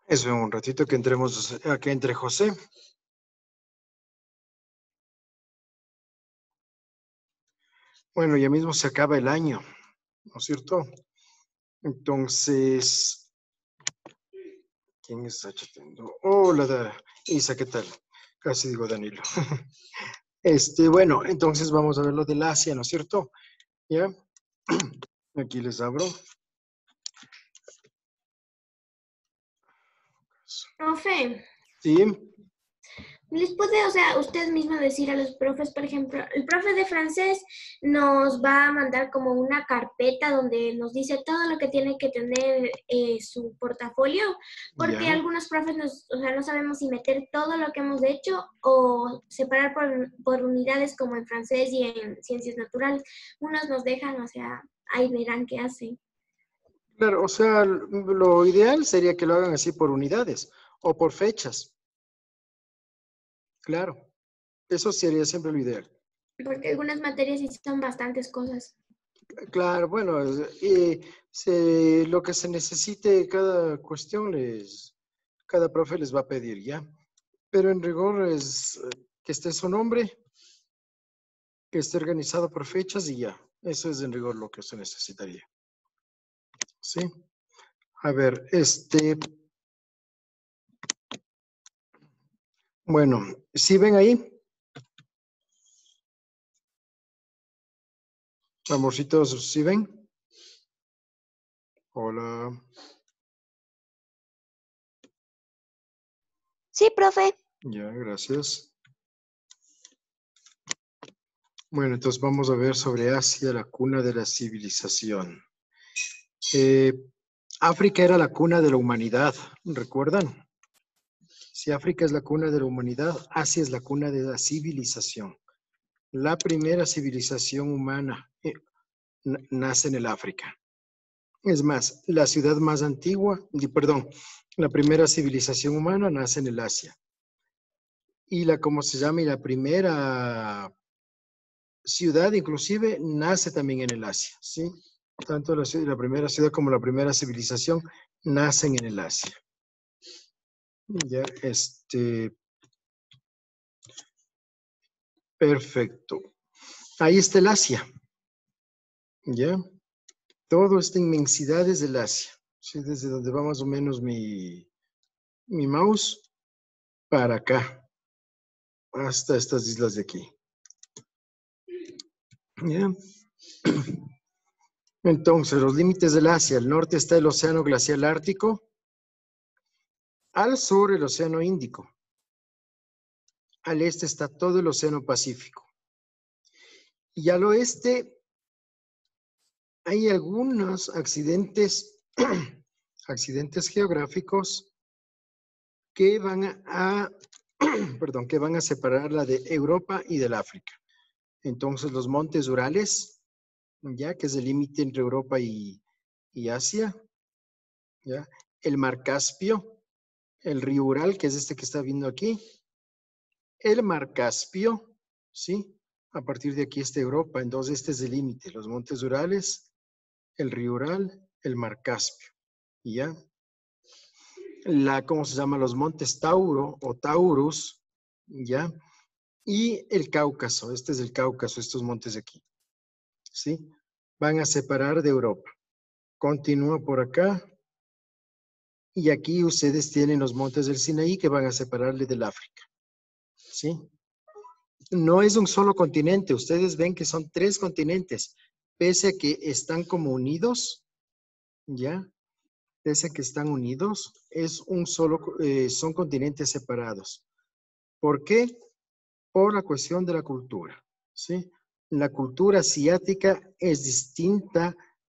Eso, un ratito que entremos, que entre José. Bueno, ya mismo se acaba el año, ¿no es cierto? Entonces, ¿quién está chateando? Hola, Isa, ¿qué tal? Casi digo Danilo. Bueno, entonces vamos a ver lo del Asia, ¿no es cierto? ¿Ya? Aquí les abro. Profe, Sí, ¿les puede, o sea, usted mismo decir a los profes, por ejemplo, el profe de francés nos va a mandar como una carpeta donde nos dice todo lo que tiene que tener su portafolio, porque ya. algunos profes o sea, no sabemos si meter todo lo que hemos hecho o separar por unidades como en francés y en ciencias naturales. Unos nos dejan, o sea, ahí verán qué hacen. Claro, o sea, lo ideal sería que lo hagan así por unidades o por fechas. Claro, eso sería siempre lo ideal. Porque algunas materias sí son bastantes cosas. Claro, bueno, lo que se necesite cada cuestión cada profe les va a pedir, ¿ya? Pero en rigor es que esté su nombre, que esté organizado por fechas y ya. Eso es en rigor lo que se necesitaría. ¿Sí? A ver, bueno, ¿sí ven ahí? Amorcitos, ¿sí ven? Hola. Sí, profe. Ya, gracias. Bueno, entonces vamos a ver sobre Asia, la cuna de la civilización. Eh, África era la cuna de la humanidad, ¿recuerdan? Si África es la cuna de la humanidad, Asia es la cuna de la civilización. La primera civilización humana nace en el África. Es más, la ciudad más antigua, perdón, la primera civilización humana nace en el Asia. Y ¿cómo se llama? Y la primera ciudad, inclusive, nace también en el Asia, ¿sí? Tanto la primera ciudad como la primera civilización nacen en el Asia. Ya, perfecto. Ahí está el Asia, ¿ya? Toda esta inmensidad es del Asia, ¿sí? Desde donde va más o menos mi mouse para acá, hasta estas islas de aquí, ¿ya? Entonces, los límites del Asia. Al norte está el Océano Glacial Ártico, al sur el Océano Índico, al este está todo el Océano Pacífico. Y al oeste hay algunos accidentes, accidentes geográficos que perdón, que van a separarla de Europa y del África. Entonces, los montes Urales, ya que es el límite entre Europa y Asia, ya, el mar Caspio, el río Ural, que es este que está viendo aquí, el mar Caspio, ¿sí? A partir de aquí está Europa, entonces este es el límite, los montes Urales, el río Ural, el mar Caspio, ¿ya? ¿Cómo se llama? Los montes Tauro o Taurus, ¿ya? Y el Cáucaso, este es el Cáucaso, estos montes de aquí, ¿sí? Van a separar de Europa. Continúa por acá. Y aquí ustedes tienen los montes del Sinaí que van a separarle del África, ¿sí? No es un solo continente, ustedes ven que son 3 continentes, pese a que están como unidos, ¿ya? Pese a que están unidos, son continentes separados. ¿Por qué? Por la cuestión de la cultura, ¿sí? La cultura asiática es distinta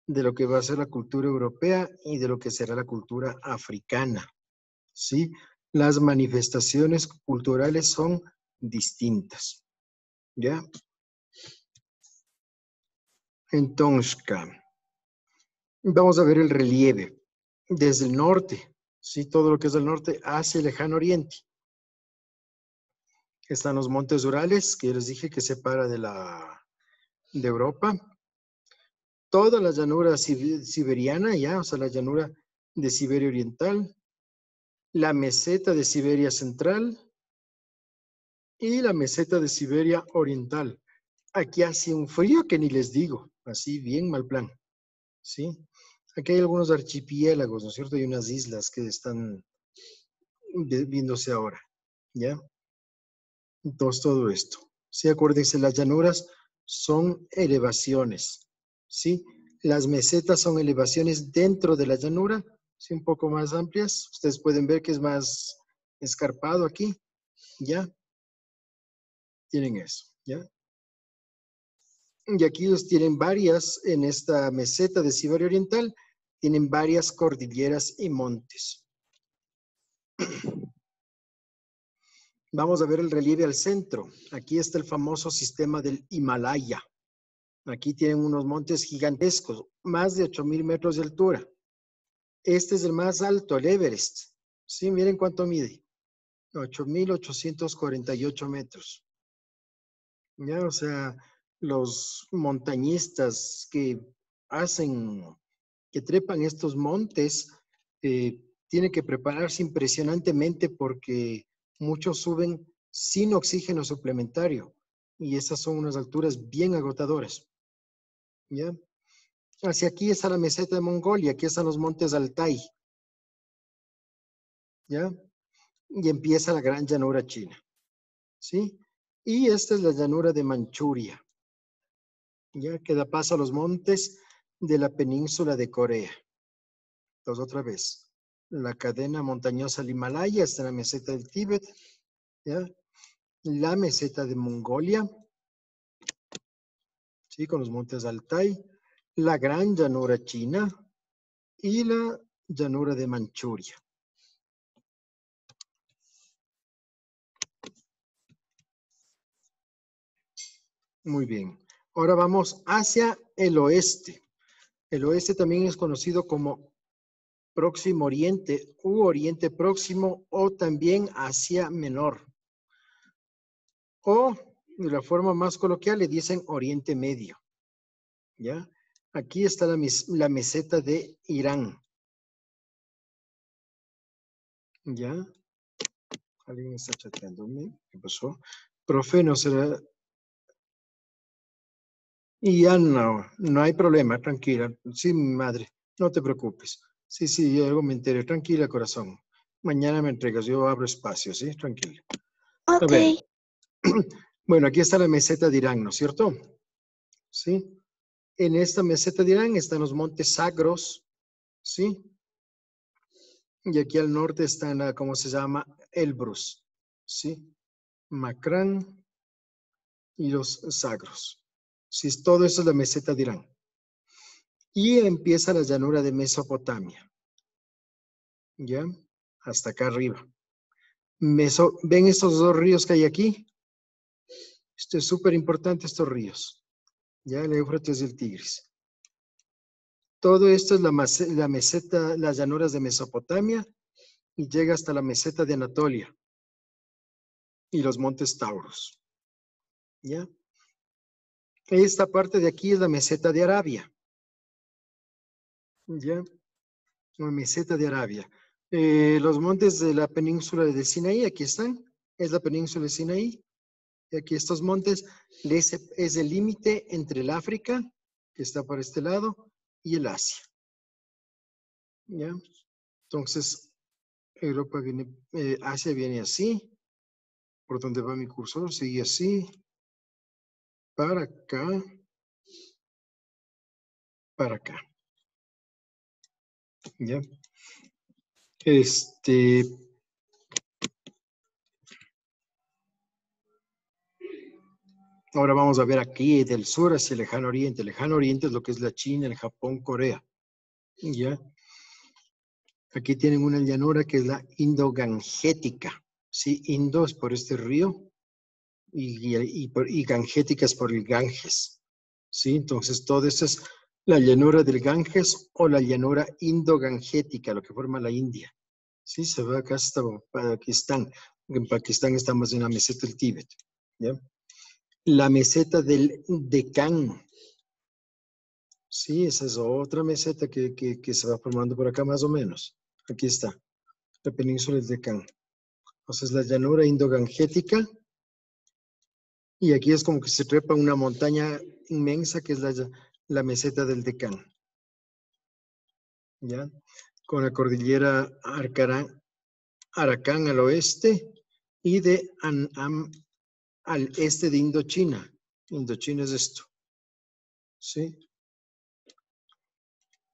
de lo que va a ser la cultura europea y de lo que será la cultura africana, ¿sí? Las manifestaciones culturales son distintas, ¿ya? Entonces, vamos a ver el relieve desde el norte, ¿sí? Todo lo que es del norte hacia el lejano oriente. Están los montes Urales, que les dije que separa de Europa. toda la llanura siberiana, ya, o sea, la llanura de Siberia Oriental, la meseta de Siberia Central y la meseta de Siberia Oriental. Aquí hace un frío que ni les digo, así bien mal plan, ¿sí? Aquí hay algunos archipiélagos, ¿no es cierto? Hay unas islas que están viéndose ahora, ¿ya? Entonces, todo esto. Sí, acuérdense, las llanuras son elevaciones, ¿sí? Las mesetas son elevaciones dentro de la llanura, sí, un poco más amplias. Ustedes pueden ver que es más escarpado aquí, ¿ya? Tienen eso, ¿ya? Y aquí ellos tienen varias, en esta meseta de Siberia Oriental, tienen varias cordilleras y montes. Vamos a ver el relieve al centro. Aquí está el famoso sistema del Himalaya. Aquí tienen unos montes gigantescos, más de 8,000 metros de altura. Este es el más alto, el Everest. Sí, miren cuánto mide. 8,848 metros. Ya, o sea, los montañistas que trepan estos montes, tienen que prepararse impresionantemente porque muchos suben sin oxígeno suplementario y esas son unas alturas bien agotadoras. ¿Ya? Hacia aquí está la meseta de Mongolia, aquí están los montes Altai. ¿Ya? Y empieza la gran llanura china. ¿Sí? Y esta es la llanura de Manchuria. ¿Ya? Que da paso a los montes de la península de Corea. Entonces, otra vez, la cadena montañosa del Himalaya está en la meseta del Tíbet, ¿ya? La meseta de Mongolia, ¿sí? Con los montes Altai, la gran llanura china y la llanura de Manchuria. Muy bien. Ahora vamos hacia el oeste. El oeste también es conocido como Próximo Oriente u Oriente Próximo o también Asia Menor. O de la forma más coloquial le dicen Oriente Medio. ¿Ya? Aquí está la meseta de Irán. ¿Ya? Alguien está chateándome. ¿Qué pasó? Profe, no será. Y ya no hay problema, tranquila. Sí, mi madre, no te preocupes. Sí, sí, algo me enteré. Tranquila, corazón. Mañana me entregas, yo abro espacio, ¿sí? Tranquila. A Ok. ver. Bueno, aquí está la meseta de Irán, ¿no es cierto? Sí. En esta meseta de Irán están los montes Zagros, ¿sí? Y aquí al norte están, ¿cómo se llama? Elbrus, ¿sí? Macrán y los Zagros. Sí, todo eso es la meseta de Irán. Y empieza la llanura de Mesopotamia, ¿ya? Hasta acá arriba. ¿Ven estos dos ríos que hay aquí? Esto es súper importante, estos ríos, ¿ya? El Éufrates y el Tigris. Todo esto es la meseta, las llanuras de Mesopotamia y llega hasta la meseta de Anatolia y los montes Tauros, ¿ya? Esta parte de aquí es la meseta de Arabia, ¿ya? La meseta de Arabia. Los montes de la península de Sinaí, aquí están, es la península de Sinaí. Y aquí estos montes es el límite entre el África, que está por este lado, y el Asia. ¿Ya? Entonces, Asia viene así, por donde va mi cursor, sigue así, para acá, para acá. ¿Ya? Ahora vamos a ver aquí del sur hacia el lejano oriente. El lejano oriente es lo que es la China, el Japón, Corea. ¿Ya? Aquí tienen una llanura que es la Indo-Gangética. Sí, Indo es por este río y Gangética es por el Ganges. ¿Sí? Entonces, todo eso es la llanura del Ganges o la llanura Indo-Gangética, lo que forma la India. Sí, se va acá hasta Pakistán. En Pakistán estamos en la meseta del Tíbet. ¿Ya? La meseta del Deccan. Sí, esa es otra meseta que se va formando por acá más o menos. Aquí está, la península del Deccan. Entonces la llanura indogangética. Y aquí es como que se trepa una montaña inmensa que es la meseta del Deccan. ¿Ya? Con la cordillera Aracán al oeste y de Anam al este de Indochina. Indochina es esto. ¿Sí?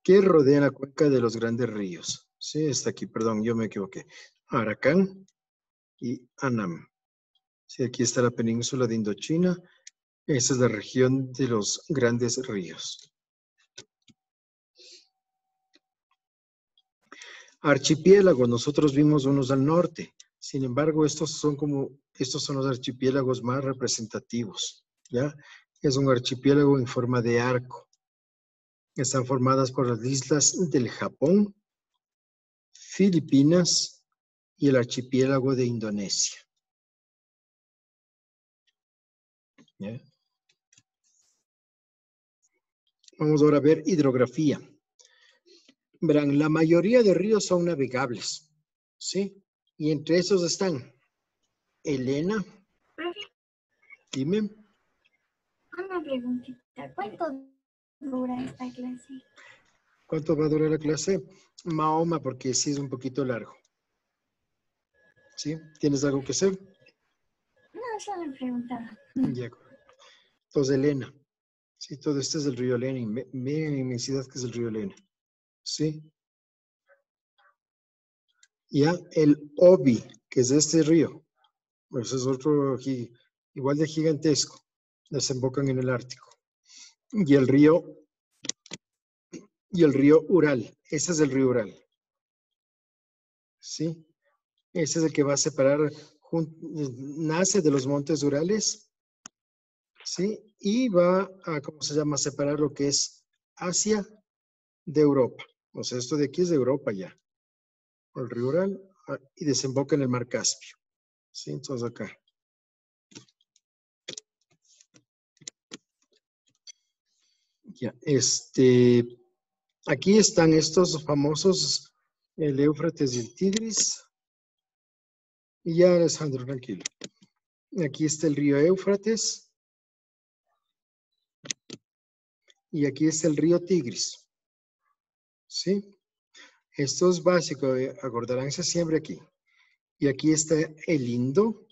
Que rodea la cuenca de los grandes ríos. Sí, está aquí, perdón, yo me equivoqué. Aracán y Anam. Sí, aquí está la península de Indochina. Esa es la región de los grandes ríos. Archipiélagos, nosotros vimos unos al norte. Sin embargo, estos son los archipiélagos más representativos. ¿Ya? Es un archipiélago en forma de arco. Están formadas por las islas del Japón, Filipinas y el archipiélago de Indonesia. ¿Ya? Vamos ahora a ver hidrografía. Verán, la mayoría de ríos son navegables, ¿sí? Y entre esos están Elena, Profe, dime, una preguntita. ¿Cuánto dura esta clase? ¿cuánto va a durar la clase? Mahoma, porque sí es un poquito largo. ¿Sí? ¿Tienes algo que hacer? No, solo me preguntaba. Ya. Entonces, Elena. Sí, todo esto es el río Elena. Miren la inmensidad que es el río Elena. ¿Sí? Ya, el Obi, que es este río. Pues es otro igual de gigantesco. Desembocan en el Ártico. Y el río Ural. Ese es el río Ural. ¿Sí? Ese es el que va a separar, nace de los montes Urales, ¿sí? Y va a, ¿cómo se llama? Separar lo que es Asia de Europa. O sea, esto de aquí es de Europa ya. El río Ural y desemboca en el mar Caspio. ¿Sí? Entonces acá. Ya, aquí están estos famosos, el Éufrates y el Tigris. Y ya, Alessandro, tranquilo. Aquí está el río Éufrates. Y aquí está el río Tigris. ¿Sí? Esto es básico, acordaránse siempre aquí. Y aquí está el Indo.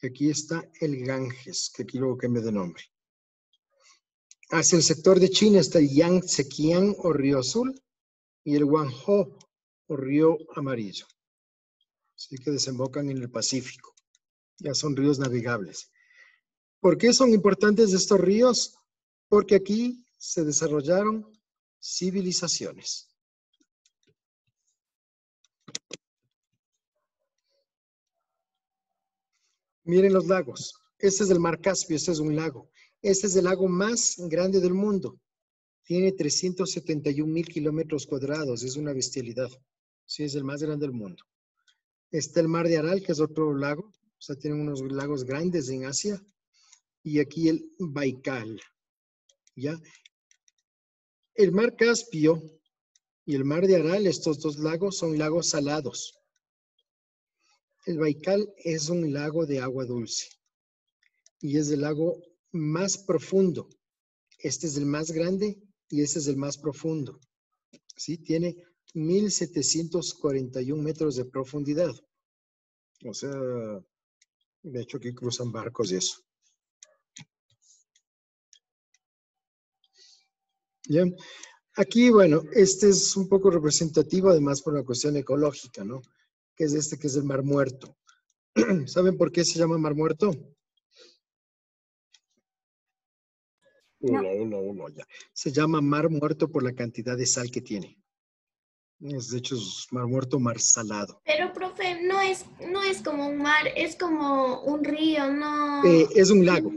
Y aquí está el Ganges, que aquí luego cambia de nombre. Hacia el sector de China está el Yangtze-Kiang o río azul y el Guangzhou o río amarillo. Así que desembocan en el Pacífico. Ya son ríos navegables. ¿Por qué son importantes estos ríos? Porque aquí se desarrollaron civilizaciones. Miren los lagos. Este es el mar Caspio, este es un lago. Este es el lago más grande del mundo. Tiene 371,000 kilómetros cuadrados. Es una bestialidad. Sí, es el más grande del mundo. Está el mar de Aral, que es otro lago. O sea, tienen unos lagos grandes en Asia. Y aquí el Baikal. ¿Ya? El mar Caspio y el mar de Aral, estos dos lagos son lagos salados. El Baikal es un lago de agua dulce. Y es el lago más profundo. Este es el más grande y este es el más profundo. ¿Sí? Tiene 1,741 metros de profundidad. O sea, de hecho aquí cruzan barcos y eso. ¿Ya? Aquí, bueno, este es un poco representativo además por una cuestión ecológica, ¿no? Que es que es el Mar Muerto. ¿Saben por qué se llama Mar Muerto? No. Hola, ya. Se llama Mar Muerto por la cantidad de sal que tiene. De hecho, es Mar Muerto, mar salado. Pero, profe, no es como un mar, es como un río, no. Es un lago.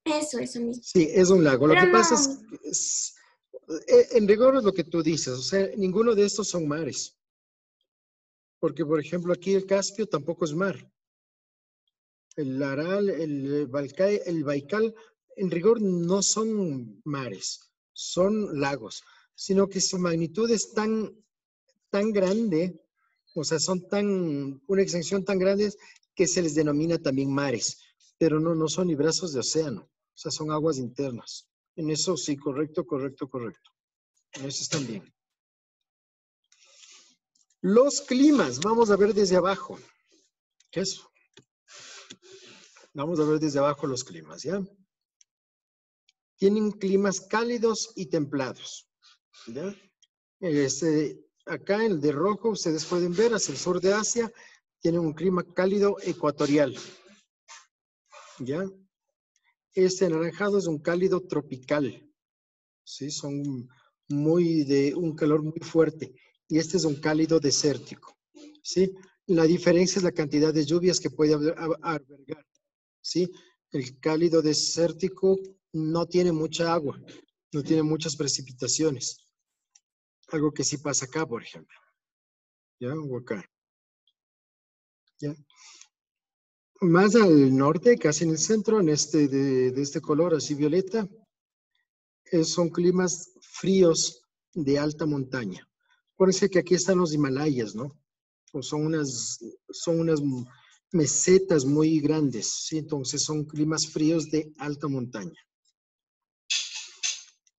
Eso mismo. Sí, es un lago. Lo Pero que no. pasa es, en rigor es lo que tú dices, o sea, ninguno de estos son mares. Porque, por ejemplo, aquí el Caspio tampoco es mar. El Aral, el Baikal, en rigor no son mares. son lagos, sino que su magnitud es tan grande, o sea, una extensión tan grande que se les denomina también mares, pero no son ni brazos de océano, o sea, son aguas internas. En eso sí, correcto. En eso están bien. Los climas, vamos a ver desde abajo. ¿Qué es? Vamos a ver desde abajo los climas, ¿ya? Tienen climas cálidos y templados, ¿ya? Acá el de rojo, ustedes pueden ver, hacia el sur de Asia, tienen un clima cálido ecuatorial, ¿ya? Este anaranjado es un cálido tropical, ¿sí? Son de un calor muy fuerte. Y este es un cálido desértico, ¿sí? La diferencia es la cantidad de lluvias que puede albergar, ¿sí? El cálido desértico no tiene mucha agua, no tiene muchas precipitaciones. Algo que sí pasa acá, por ejemplo. ¿Ya? O acá. ¿Ya? Más al norte, casi en el centro, de este color así violeta, son climas fríos de alta montaña. Acuérdense que aquí están los Himalayas, ¿no? O son unas mesetas muy grandes, ¿sí? Entonces son climas fríos de alta montaña.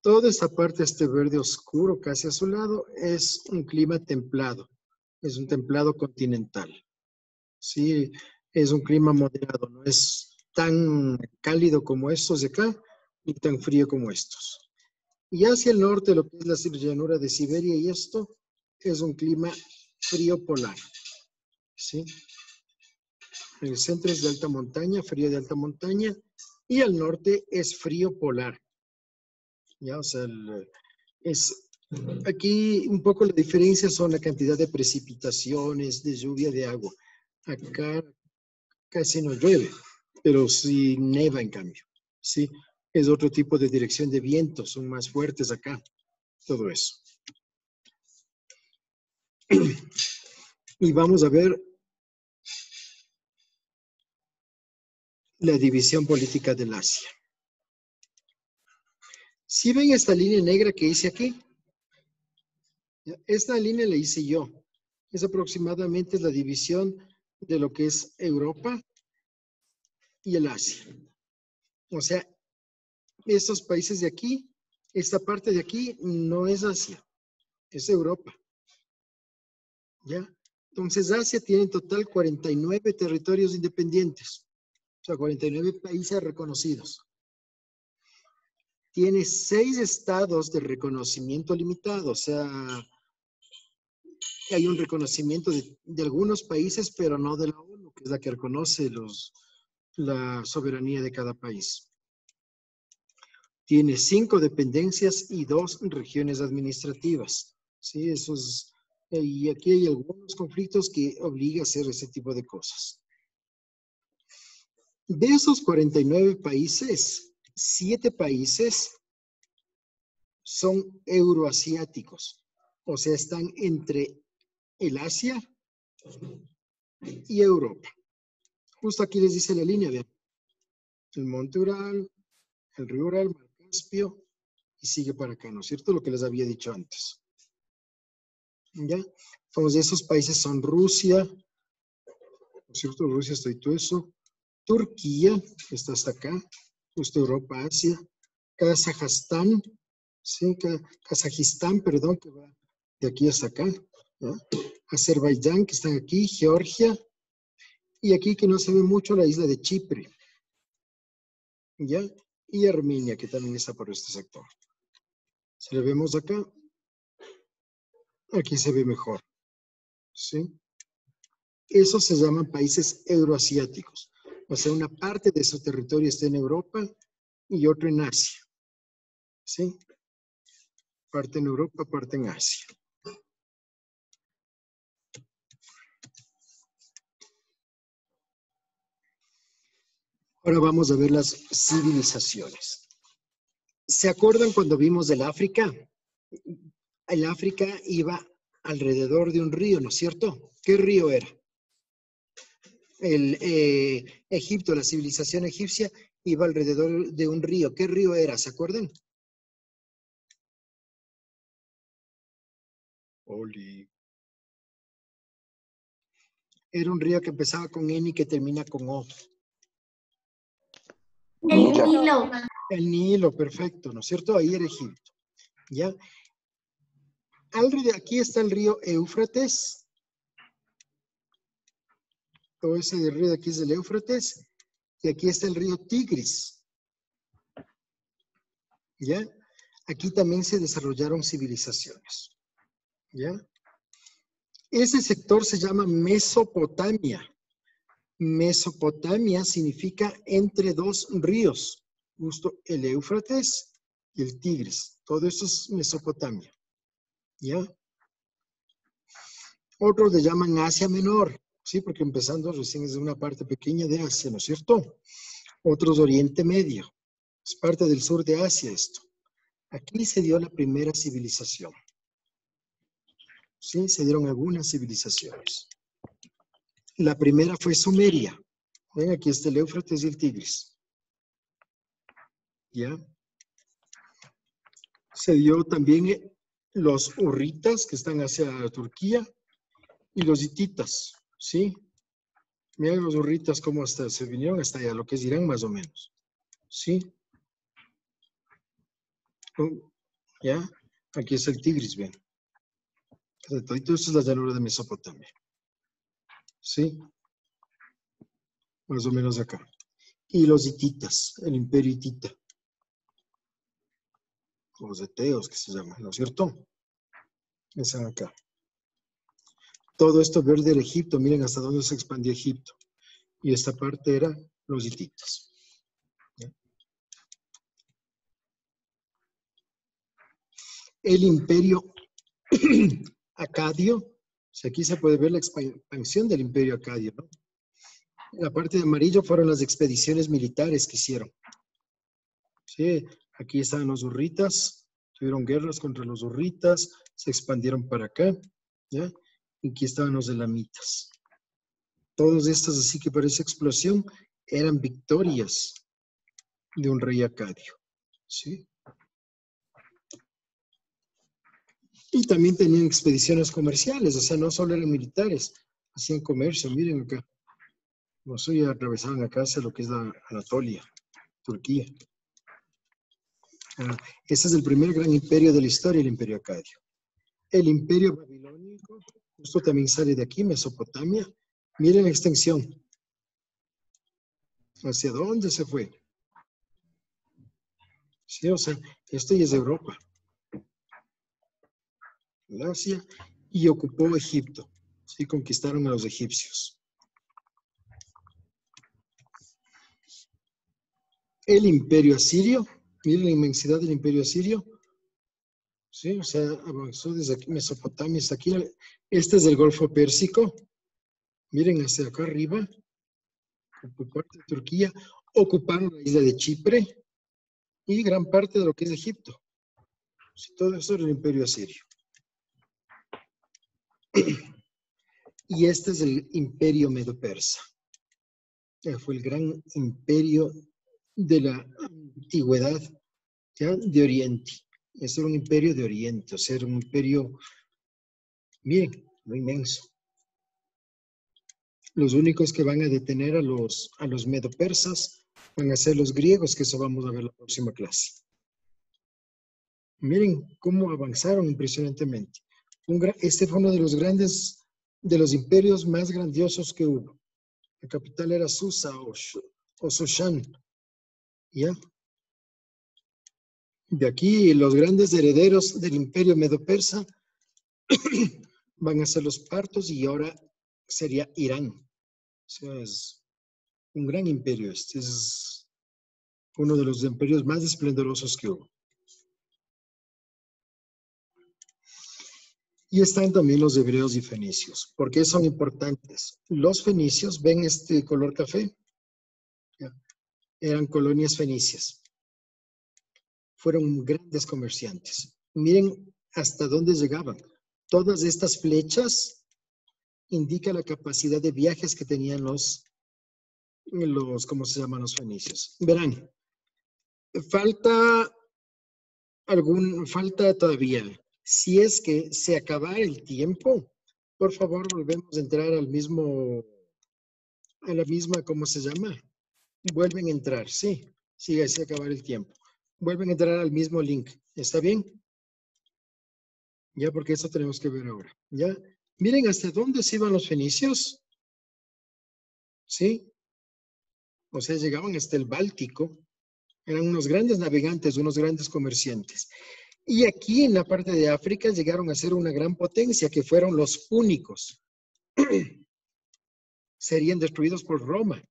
Toda esta parte, este verde oscuro casi a su lado, es un clima templado. Es un templado continental. Sí, es un clima moderado, no es tan cálido como estos de acá, ni tan frío como estos. Y hacia el norte, lo que es la llanura de Siberia y esto, es un clima frío polar. ¿Sí? El centro es de alta montaña, frío de alta montaña, y al norte es frío polar. ¿Ya? O sea, aquí un poco la diferencia son la cantidad de precipitaciones, de lluvia, de agua. Acá casi no llueve, pero sí neva en cambio. Sí, es otro tipo de dirección de viento, son más fuertes acá, todo eso. Y vamos a ver la división política del Asia. Si ven esta línea negra que hice aquí, esta línea la hice yo. Es aproximadamente la división de lo que es Europa y el Asia. O sea, estos países de aquí, esta parte de aquí no es Asia, es Europa. ¿Ya? Entonces Asia tiene en total 49 territorios independientes, o sea, 49 países reconocidos. Tiene 6 estados de reconocimiento limitado, o sea, hay un reconocimiento de algunos países, pero no de la ONU, que es la que reconoce la soberanía de cada país. Tiene 5 dependencias y 2 regiones administrativas. ¿Sí? Y aquí hay algunos conflictos que obligan a hacer ese tipo de cosas. De esos 49 países, 7 países son euroasiáticos. O sea, están entre el Asia y Europa. Justo aquí les dice la línea, vean. El monte Ural, el río Ural, Mar Caspio, y sigue para acá, ¿no es cierto? Lo que les había dicho antes. ¿Ya? Entonces, esos países son Rusia, ¿no es cierto? Rusia está y todo eso. Turquía, que está hasta acá, justo Europa, Asia. Kazajistán, sí, Kazajistán, perdón, que va de aquí hasta acá. ¿Ya? Azerbaiyán, que están aquí, Georgia, y aquí que no se ve mucho la isla de Chipre. ¿Ya? Y Armenia, que también está por este sector. Si le vemos acá, aquí se ve mejor. ¿Sí? Esos se llaman países euroasiáticos. O sea, una parte de su territorio está en Europa y otro en Asia. ¿Sí? Parte en Europa, parte en Asia. Ahora vamos a ver las civilizaciones. ¿Se acuerdan cuando vimos del África? El África iba alrededor de un río, ¿no es cierto? ¿Qué río era? Egipto, la civilización egipcia, iba alrededor de un río. ¿Qué río era? ¿Se acuerdan? Oli. Era un río que empezaba con N y que termina con O. El Nilo. El Nilo, perfecto, ¿no es cierto? Ahí era Egipto. ¿Ya? Aquí está el río Éufrates. Todo ese río de aquí es el Éufrates. Y aquí está el río Tigris. ¿Ya? Aquí también se desarrollaron civilizaciones. ¿Ya? Ese sector se llama Mesopotamia. Mesopotamia significa entre dos ríos. Justo el Éufrates y el Tigris. Todo eso es Mesopotamia. ¿Ya? Otros le llaman Asia Menor. Sí, porque empezando recién es una parte pequeña de Asia, ¿no es cierto? Otros Oriente Medio. Es parte del sur de Asia esto. Aquí se dio la primera civilización. Sí, se dieron algunas civilizaciones. La primera fue Sumeria. Ven, aquí está el Éufrates y el Tigris. ¿Ya? Se dio también los hurritas, que están hacia Turquía, y los hititas, ¿sí? Miren los hurritas cómo hasta se vinieron hasta allá, lo que es Irán más o menos. ¿Sí? ¿Ya? Aquí es el Tigris, ven. Todo esto es la llanura de Mesopotamia. ¿Sí? Más o menos acá. Y los hititas, el imperio hitita. Los eteos que se llaman, ¿no es cierto? Están acá. Todo esto verde era Egipto. Miren hasta dónde se expandió Egipto. Y esta parte era los hititas. ¿Ya? El imperio acadio. O sea, aquí se puede ver la expansión del imperio acadio, ¿no? La parte de amarillo fueron las expediciones militares que hicieron. Sí, aquí estaban los hurritas, tuvieron guerras contra los hurritas, se expandieron para acá, ¿ya? Y aquí estaban los elamitas. Todos estos, así que para esa explosión, eran victorias de un rey acadio, ¿sí? Y también tenían expediciones comerciales, o sea, no solo eran militares, hacían comercio, miren acá. Los ya atravesaban acá hacia lo que es la Anatolia, Turquía. Ese es el primer gran imperio de la historia, el imperio acadio. El imperio babilónico, esto también sale de aquí, Mesopotamia. Miren la extensión. ¿Hacia dónde se fue? Sí, o sea, esto ya es Europa. Asia, y ocupó Egipto. Sí, conquistaron a los egipcios. El imperio asirio, miren la inmensidad del imperio asirio. Sí, o sea, avanzó desde aquí, Mesopotamia hasta aquí. Este es el Golfo Pérsico. Miren hacia acá arriba. Por parte de Turquía. Ocuparon la isla de Chipre y gran parte de lo que es Egipto. Sí, todo eso era el imperio asirio. Y este es el imperio medo-persa. Fue el gran imperio de la antigüedad, ¿ya? De Oriente. Este era un imperio de Oriente, o sea, era un imperio, miren, muy inmenso. Los únicos que van a detener a los medo-persas van a ser los griegos, que eso vamos a ver en la próxima clase. Miren cómo avanzaron impresionantemente. Este fue uno de los grandes, de los imperios más grandiosos que hubo. La capital era Susa o Shushan. ¿Ya? De aquí los grandes herederos del imperio medo-persa van a ser los partos y ahora sería Irán. O sea, es un gran imperio. Este es uno de los imperios más esplendorosos que hubo. Y están también los hebreos y fenicios. ¿Por qué son importantes? Los fenicios, ven este color café, eran colonias fenicias. Fueron grandes comerciantes. Miren hasta dónde llegaban. Todas estas flechas indican la capacidad de viajes que tenían ¿cómo se llaman los fenicios? Verán, falta todavía Si es que se acaba el tiempo, por favor, volvemos a entrar al mismo, a la misma, ¿cómo se llama? Vuelven a entrar, sí. Sí, se acaba el tiempo. Vuelven a entrar al mismo link. ¿Está bien? Ya, porque eso tenemos que ver ahora. ¿Ya? Miren hasta dónde se iban los fenicios. ¿Sí? O sea, llegaban hasta el Báltico. Eran unos grandes navegantes, unos grandes comerciantes. Y aquí en la parte de África llegaron a ser una gran potencia, que fueron los púnicos. Serían destruidos por Roma,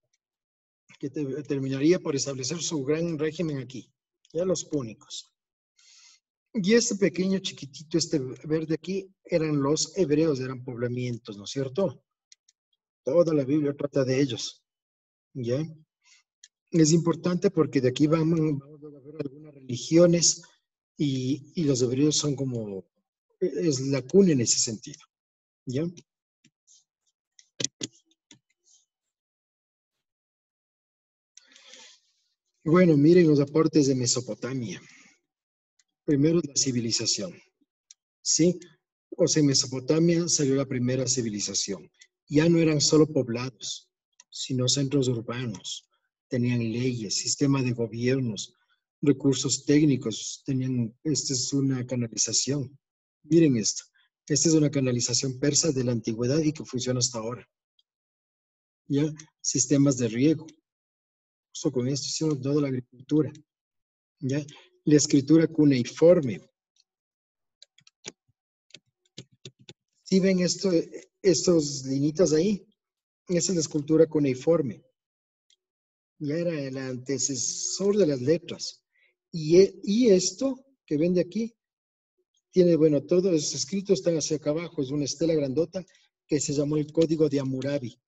que terminaría por establecer su gran régimen aquí. Ya los púnicos. Y este pequeño chiquitito, este verde aquí, eran los hebreos, eran poblamientos, ¿no es cierto? Toda la Biblia trata de ellos. ¿Ya? Es importante porque de aquí vamos a ver algunas religiones y los hebreos son como, es la cuna en ese sentido. ¿Ya? Bueno, miren los aportes de Mesopotamia. Primero la civilización. ¿Sí? O sea, en Mesopotamia salió la primera civilización. Ya no eran solo poblados, sino centros urbanos. Tenían leyes, sistema de gobiernos, recursos técnicos. Tenían, esta es una canalización. Miren esto. Esta es una canalización persa de la antigüedad y que funciona hasta ahora. ¿Ya? Sistemas de riego. Justo con esto hicieron toda la agricultura. ¿Ya? La escritura cuneiforme. ¿Sí ven estos linitas ahí? Esa es la escultura cuneiforme. Ya era el antecesor de las letras. Y esto que ven de aquí, tiene, bueno, todos los escritos están hacia acá abajo, es una estela grandota que se llamó el Código de Hammurabi.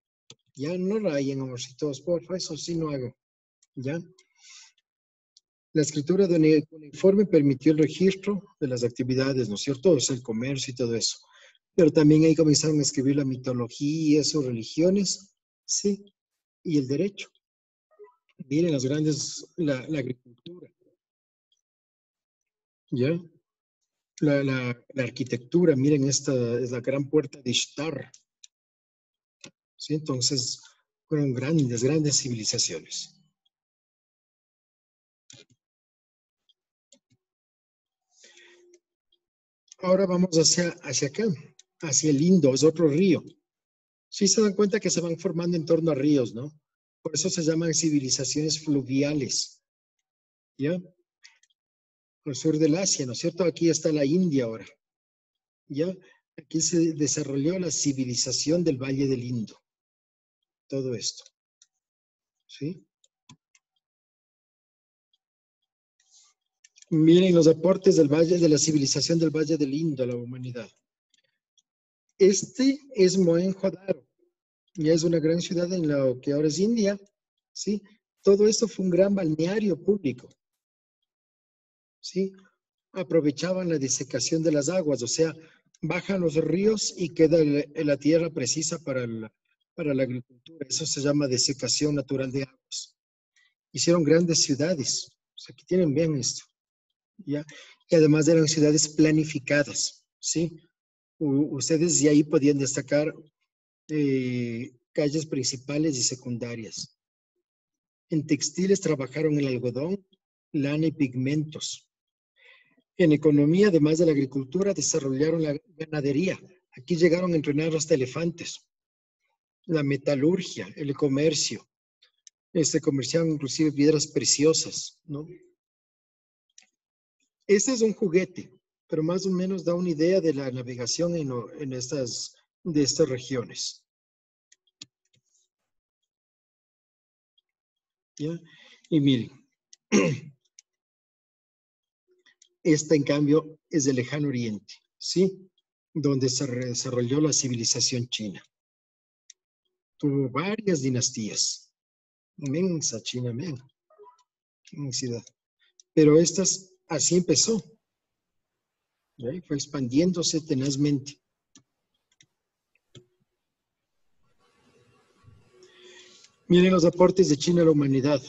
Ya no rayen, amorcitos, porfa, eso sí no hago. ¿Ya? La escritura cuneiforme permitió el registro de las actividades, ¿no es cierto? O sea, el comercio y todo eso. Pero también ahí comenzaron a escribir la mitología, sus religiones, sí, y el derecho. Miren las grandes, la agricultura, ¿ya? La arquitectura, miren, esta es la gran puerta de Ishtar, ¿sí? Entonces, fueron grandes, grandes civilizaciones. Ahora vamos hacia acá, hacia el Indo, es otro río. Sí se dan cuenta que se van formando en torno a ríos, ¿no? Por eso se llaman civilizaciones fluviales, ¿ya? Al sur del Asia, ¿no es cierto? Aquí está la India ahora, ¿ya? Aquí se desarrolló la civilización del Valle del Indo, todo esto, ¿sí? Miren los aportes del Valle, de la civilización del Valle del Indo a la humanidad. Este es Mohenjo-Daro, ya es una gran ciudad en lo que ahora es India, ¿sí? Todo esto fue un gran balneario público, ¿sí? Aprovechaban la desecación de las aguas, o sea, bajan los ríos y queda la tierra precisa para la agricultura. Eso se llama desecación natural de aguas. Hicieron grandes ciudades, o sea, que tienen bien esto, ¿ya? Y además eran ciudades planificadas, ¿sí? Ustedes de ahí podían destacar calles principales y secundarias. En textiles trabajaron el algodón, lana y pigmentos. En economía, además de la agricultura, desarrollaron la ganadería. Aquí llegaron a entrenar hasta elefantes. La metalurgia, el comercio. Comerciaban inclusive piedras preciosas, ¿no? Este es un juguete, pero más o menos da una idea de la navegación de estas regiones. ¿Ya? Y miren, esta en cambio es del lejano oriente, ¿sí? Donde se desarrolló la civilización china. Tuvo varias dinastías. Inmensa China, men. Qué inmensidad. Pero así empezó. ¿Ya? Y fue expandiéndose tenazmente. Miren los aportes de China a la humanidad.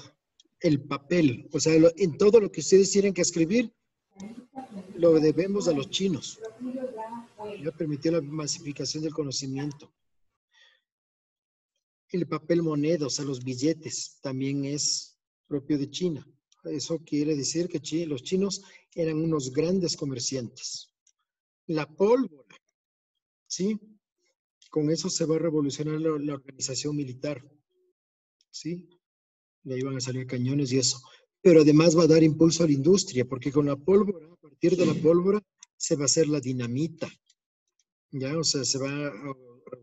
El papel, o sea, en todo lo que ustedes tienen que escribir, lo debemos a los chinos. Ya permitió la masificación del conocimiento. El papel moneda, o sea, los billetes, también es propio de China. Eso quiere decir que los chinos eran unos grandes comerciantes. La pólvora, ¿sí? Con eso se va a revolucionar la organización militar, ¿sí? Le iban a salir cañones y eso. Pero además va a dar impulso a la industria, porque con la pólvora, a partir de la pólvora, se va a hacer la dinamita, ¿ya? O sea, se va a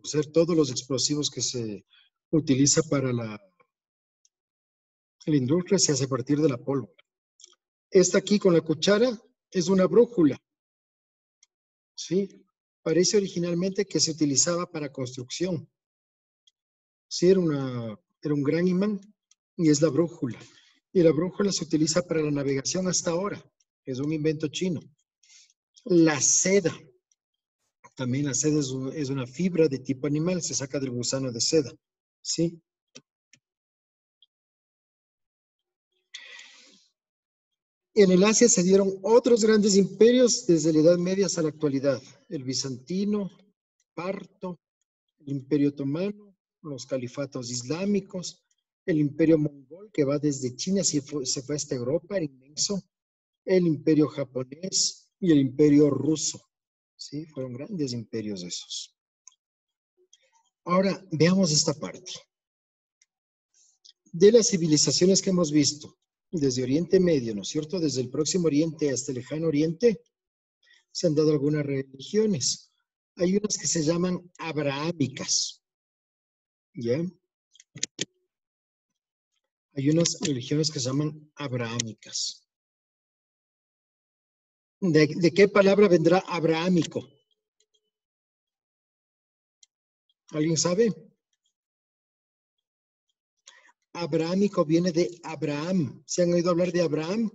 hacer todos los explosivos que se utiliza para la industria, se hace a partir de la pólvora. Esta aquí con la cuchara es una brújula, ¿sí? Parece originalmente que se utilizaba para construcción. Sí, era un gran imán y es la brújula. Y la brújula se utiliza para la navegación hasta ahora. Es un invento chino. La seda. También la seda es una fibra de tipo animal, se saca del gusano de seda. ¿Sí? En el Asia se dieron otros grandes imperios desde la Edad Media hasta la actualidad. El bizantino, parto, el imperio otomano, los califatos islámicos, el imperio mongol que va desde China, se fue hasta Europa, era inmenso, el imperio japonés y el imperio ruso. ¿Sí? Fueron grandes imperios esos. Ahora, veamos esta parte. De las civilizaciones que hemos visto, desde Oriente Medio, ¿no es cierto? Desde el Próximo Oriente hasta el Lejano Oriente, se han dado algunas religiones. Hay unas que se llaman abrahámicas. ¿Ya? Hay unas religiones que se llaman abrahámicas. ¿De qué palabra vendrá abrahámico? ¿Alguien sabe? Abrahámico viene de Abraham. ¿Se han oído hablar de Abraham?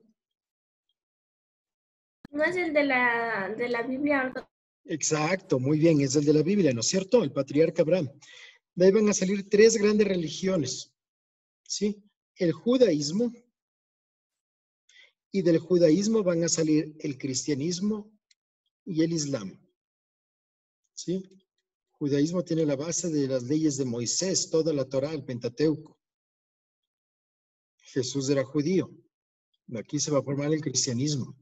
¿No es el de la Biblia? Exacto, muy bien, es el de la Biblia, ¿no es cierto? El patriarca Abraham. De ahí van a salir tres grandes religiones, ¿sí? El judaísmo, y del judaísmo van a salir el cristianismo y el islam, ¿sí? Judaísmo tiene la base de las leyes de Moisés, toda la Torá, el Pentateuco. Jesús era judío. Aquí se va a formar el cristianismo,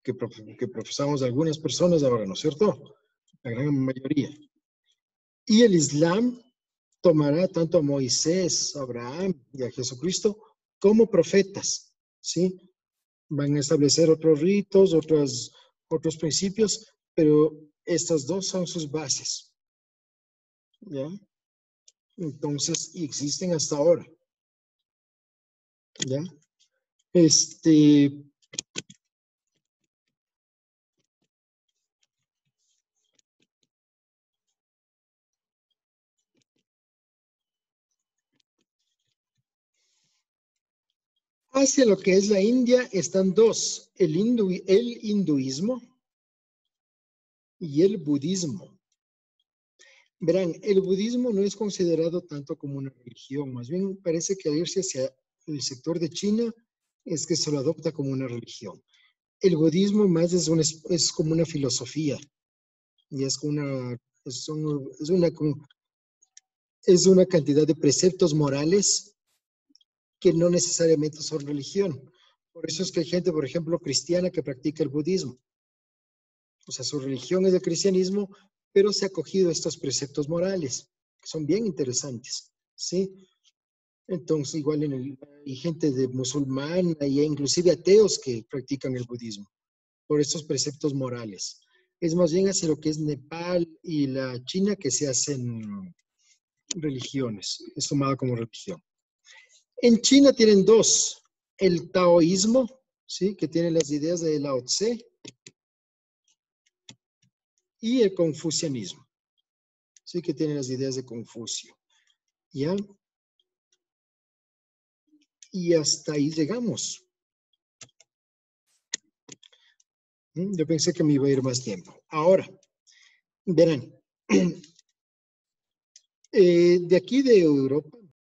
que profesamos algunas personas ahora, ¿no es cierto? La gran mayoría. Y el islam tomará tanto a Moisés, a Abraham y a Jesucristo como profetas, ¿sí? Van a establecer otros ritos, otros principios, pero estas dos son sus bases, ¿ya? Entonces, y existen hasta ahora, ¿ya? Hacia lo que es la India están dos, el hinduismo y el budismo. Verán, el budismo no es considerado tanto como una religión, más bien parece que al irse hacia el sector de China es que se lo adopta como una religión. El budismo más es como una filosofía y es una cantidad de preceptos morales que no necesariamente son religión. Por eso es que hay gente, por ejemplo, cristiana que practica el budismo. O sea, su religión es el cristianismo, pero se ha acogido a estos preceptos morales, que son bien interesantes, ¿sí? Entonces, igual hay gente de musulmana y inclusive ateos que practican el budismo por estos preceptos morales. Es más bien hacia lo que es Nepal y la China que se hacen religiones, es tomado como religión. En China tienen dos, el taoísmo, ¿sí? Que tiene las ideas de Lao Tse, y el confucianismo, ¿sí? Que tiene las ideas de Confucio, ¿ya? Y hasta ahí llegamos. Yo pensé que me iba a ir más tiempo. Ahora, verán, de aquí de Europa